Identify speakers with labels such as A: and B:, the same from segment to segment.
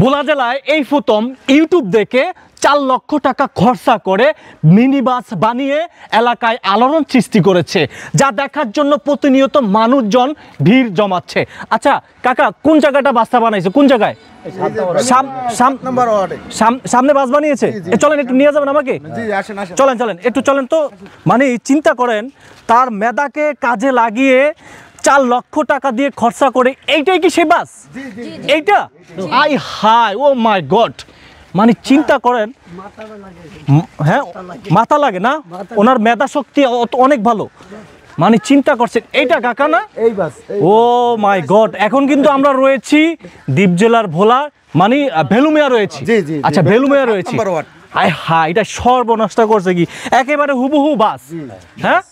A: ভোলা জেলায় এই প্রথম ইউটিউব দেখে 4 লক্ষ টাকা খরচা করে মিনি বাস বানিয়ে এলাকায় আলোড়ন সৃষ্টি করেছে, যা দেখার জন্য প্রতিনিয়ত মানুষজন ভিড় জমাচ্ছে। আচ্ছা কাকা, কোন জায়গাটা বাসটা বানাইছে? কোন জায়গায়? সামনে বাস বানিয়েছে। চলেন একটু নিয়ে যাবেন আমাকে। চলেন চলেন একটু চলেন তো। মানে চিন্তা করেন, তার মেধাকে কাজে লাগিয়ে 4 লক্ষ টাকা দিয়ে খরচা করে, এইটাই কি সেই বাস? এইটা আই হাই ও মাই গড, মানে চিন্তা করেন। হ্যাঁ মাথা লাগে না, ওনার মেধা শক্তি অনেক ভালো। মানে চিন্তা করছেন, এইটা কাকা না? ও মাই গড। এখন কিন্তু আমরা রয়েছি দ্বীপ জেলার ভোলা, মানে ভেলুমিয়া রয়েছি। আচ্ছা ভেলুমিয়া রয়েছি। আয় হাই, এটা সর্বনষ্ট করছে কি একেবারে হুবহু বাস। হ্যাঁ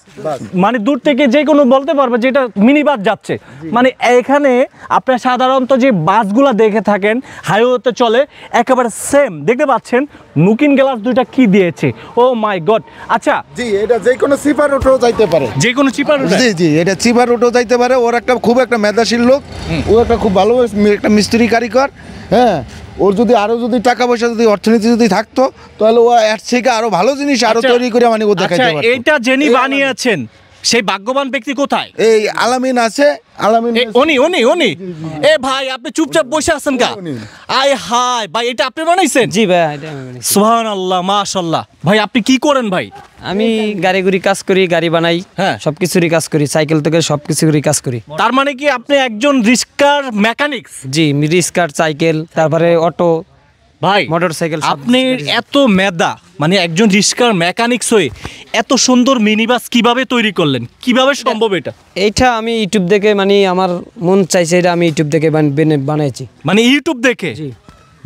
A: মানে দূর থেকে যে কোনো বলতে পারবে যে এটা মিনি বাস যাচ্ছে। মানে এখানে আপনারা সাধারণত যে বাসগুলো দেখে থাকেন হাইওয়েতে চলে, একেবারে সেম দেখতে পাচ্ছেন। লুকিং গ্লাস দুইটা কি দিয়েছে, ও মাই গড। আচ্ছা
B: জি, এটা যে কোনো চিপার রুটেও যাইতে পারে।
A: যে কোনো চিপার রুট?
B: জি জি, এটা চিপার রুটেও যাইতে পারে। ওর একটা খুব একটা মেধাশীল লোক, ও একটা খুব ভালো একটা মিস্ত্রি কারিগর। হ্যাঁ, ওর যদি আরো যদি টাকা পয়সা যদি অর্থনীতি যদি থাকতো, তাহলে ও এর থেকে আরো ভালো জিনিস আরো তৈরি করে মানে ও দেখাইতে পারতো।
A: এইটা যিনি বানিয়েছেন সেই ভাগ্যবান ব্যক্তি কোথায়?
B: এই আলামিন আছে। আলামিন
A: উনি এ ভাই, আপনি চুপচাপ বসে আছেন কা? আয় হাই ভাই, এটা আপনি বানাইছেন?
C: জি ভাই, এটা আমি বানাইছি।
A: সুবহানাল্লাহ, মাশাআল্লাহ। ভাই আপনি কি করেন ভাই?
C: আমি গাড়ি কাজ করি, গাড়ি বানাই,
A: হ্যাঁ
C: সবকিছুরই কাজ করি, সাইকেল থেকে সবকিছুরই কাজ করি।
A: তার মানে কি আপনি একজন রিস্কার মেকানিক্স?
C: জি, রিস্কার, সাইকেল, তারপরে অটো,
A: ভাই
C: মোটরসাইকেল।
A: আপনি এত মেধা, মানে একজন রিস্কার মেকানিক্স হয়ে এত সুন্দর মিনি বাস কিভাবে তৈরি করলেন? কিভাবে সম্ভব এটা?
C: এইটা আমি ইউটিউব দেখে, মানে আমার মন চাইছে, এটা আমি ইউটিউব দেখে বানাইছি।
A: মানে ইউটিউব দেখে?
C: জি।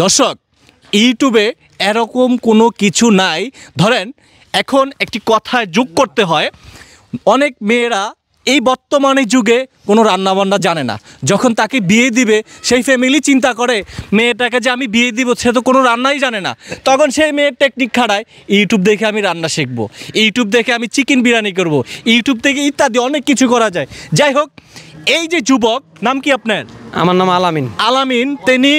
A: দর্শক, ইউটিউবে এরকম কোনো কিছু নাই। ধরেন এখন একটি কথায় যোগ করতে হয়, অনেক মেয়েরা এই বর্তমানে যুগে কোনো রান্নাবান্না জানে না। যখন তাকে বিয়ে দিবে সেই ফ্যামিলি চিন্তা করে মেয়েটাকে যে আমি বিয়ে দিব, সে তো কোনো রান্নাই জানে না। তখন সেই মেয়ের টেকনিক খাড়ায়, ইউটিউব দেখে আমি রান্না শিখবো, ইউটিউব দেখে আমি চিকেন বিরিয়ানি করব, ইউটিউব থেকে ইত্যাদি অনেক কিছু করা যায়। যাই হোক, এই যে যুবক, নাম কি আপনার?
C: আমার নাম আলামিন।
A: আলামিন, তিনি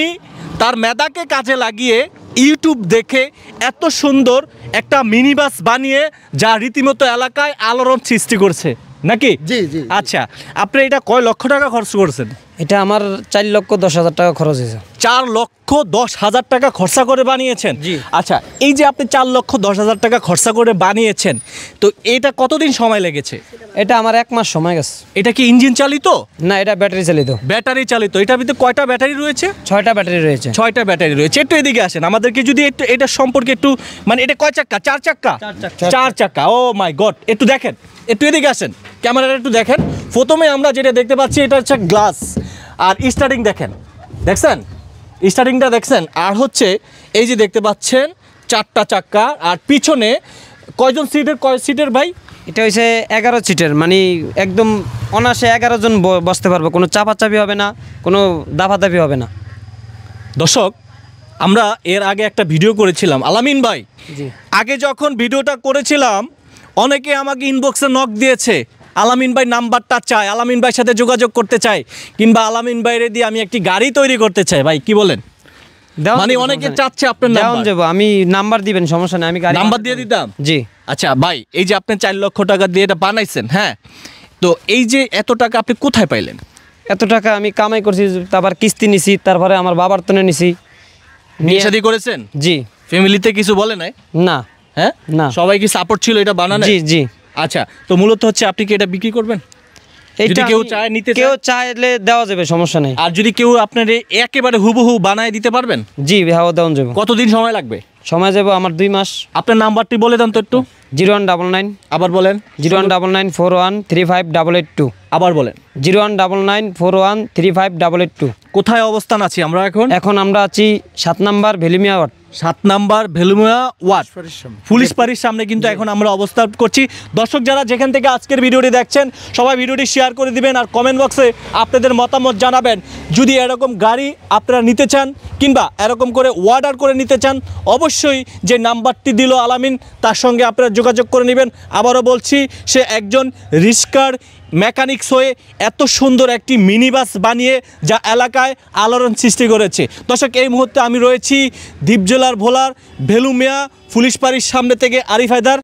A: তার মেধাকে কাজে লাগিয়ে ইউটিউব দেখে এত সুন্দর একটা মিনি বাস বানিয়ে, যা রীতিমতো এলাকায় আলোড়ন সৃষ্টি করছে নাকি?
B: জি জি।
A: আচ্ছা, আপনি এটা কয় লক্ষ টাকা খরচ করছেন?
C: এটা আমার 4,10,000 টাকা খরচ হয়েছে।
A: 4,10,000 টাকা খরচা করে বানিয়েছেন?
C: জি।
A: আচ্ছা, এই যে আপনি 4,10,000 টাকা খরচা করে বানিয়েছেন, তো এটা কতদিন সময় লেগেছে?
C: এটা আমার 1 মাস সময় গেছে।
A: এটা কি ইঞ্জিন চালিত?
C: না, এটা ব্যাটারি চালিত।
A: ব্যাটারি চালিত। এটার ভিতরে কয়টা ব্যাটারি রয়েছে?
C: 6টা ব্যাটারি রয়েছে।
A: 6টা ব্যাটারি রয়েছে। একটু এদিকে আসেন, আমাদেরকে যদি একটু এটা সম্পর্কে একটু, মানে এটা কয় চাক্কা? 4 চাক্কা? 4 চাক্কা। ও মাই গড, একটু দেখেন, একটু এদিকে আসেন, ক্যামেরাটা একটু দেখেন। প্রথমে আমরা যেটা দেখতে পাচ্ছি এটা হচ্ছে গ্লাস, আর স্টার্টিং দেখেন, দেখছেন স্টার্টিংটা দেখছেন। আর হচ্ছে এই যে দেখতে পাচ্ছেন 4টা চাক্কা, আর পিছনে কয়জন সিটের? কয় সিটের ভাই?
C: এটা হচ্ছে 11 সিটের, মানে একদম অনায়াসে 11 জন বসতে পারবে, কোনো চাপাচাপি হবে না, কোনো দাপাদাপি হবে না।
A: দর্শক, আমরা এর আগে একটা ভিডিও করেছিলাম আলামিন ভাই।
C: জি।
A: আগে যখন ভিডিওটা করেছিলাম, অনেকে আমাকে ইনবক্সে নক দিয়েছে, আলামিন ভাই নাম্বারটা চাই, আলামিন ভাইয়ের সাথে যোগাযোগ করতে চাই, কিংবা আলামিন ভাইরে দিয়ে আমি একটি গাড়ি তৈরি করতে চাই। ভাই কি বলেন? মানে অনেকে চাচ্ছে আপনার নাম্বার।
C: যাবো, আমি নাম্বার দিবেন, সমস্যা নেই, আমি গাড়ি
A: নাম্বার দিয়ে দিতাম।
C: জি।
A: আচ্ছা ভাই, এই যে আপনি 4 লক্ষ টাকা দিয়ে এটা বানাইছেন, হ্যাঁ, তো এই যে এত টাকা আপনি কোথায় পাইলেন?
C: এত টাকা আমি কামাই করছি, তারপর কিস্তি নিছি, তারপরে আমার বাবার তনে নিছি।
A: বিয়ে শাদী করেছেন?
C: জি।
A: ফ্যামিলিতে কিছু বলে নাই?
C: না।
A: হ্যাঁ
C: না।
A: সবাই কি সাপোর্ট ছিল এটা বানানো?
C: জি জি।
A: আচ্ছা, তো মূলত হচ্ছে আপনি কি এটা বিক্রি করবেন? যদি কেউ চায় নিতে,
C: কেউ চাইলে দেওয়া যাবে, সমস্যা নেই।
A: আর যদি কেউ আপনার একেবারে হুবহু বানায় দিতে পারবেন?
C: জি, দেওয়া যাবে।
A: কতদিন সময় লাগবে?
C: সময় যাবে আমার 2 মাস।
A: আপনার নাম্বারটি বলে দেন তো একটু।
C: 0199।
A: আবার বলেন।
C: 019941358882।
A: আবার বলেন।
C: 019941358882।
A: কোথায় অবস্থান আছি আমরা এখন?
C: এখন আমরা আছি 7 number Velumia ward.
A: 7 number Velumia ward, police পাড়ির সামনে কিন্তু এখন আমরা অবস্থান করছি। দর্শক যারা যেখান থেকে আজকের ভিডিওটি দেখছেন, সবাই ভিডিওটি শেয়ার করে দিবেন, আর কমেন্ট বক্সে আপনাদের মতামত জানাবেন। যদি এরকম গাড়ি আপনারা নিতে চান, কিংবা এরকম করে অর্ডার করে নিতে চান, অবশ্যই যে নাম্বারটি দিল আলামিন, তার সঙ্গে আপনারা যোগাযোগ করে নেবেন। আবারও বলছি, সে একজন রিস্কার মেকানিক্স হয়ে এত সুন্দর একটি মিনি বাস বানিয়ে যা এলাকায় আলোড়ন সৃষ্টি করেছে। দর্শক, এই মুহূর্তে আমি রয়েছি দ্বীপ জেলার ভোলার ভেলুমিয়া পুলিশ ফাঁড়ির সামনে থেকে আরিফ হায়দার।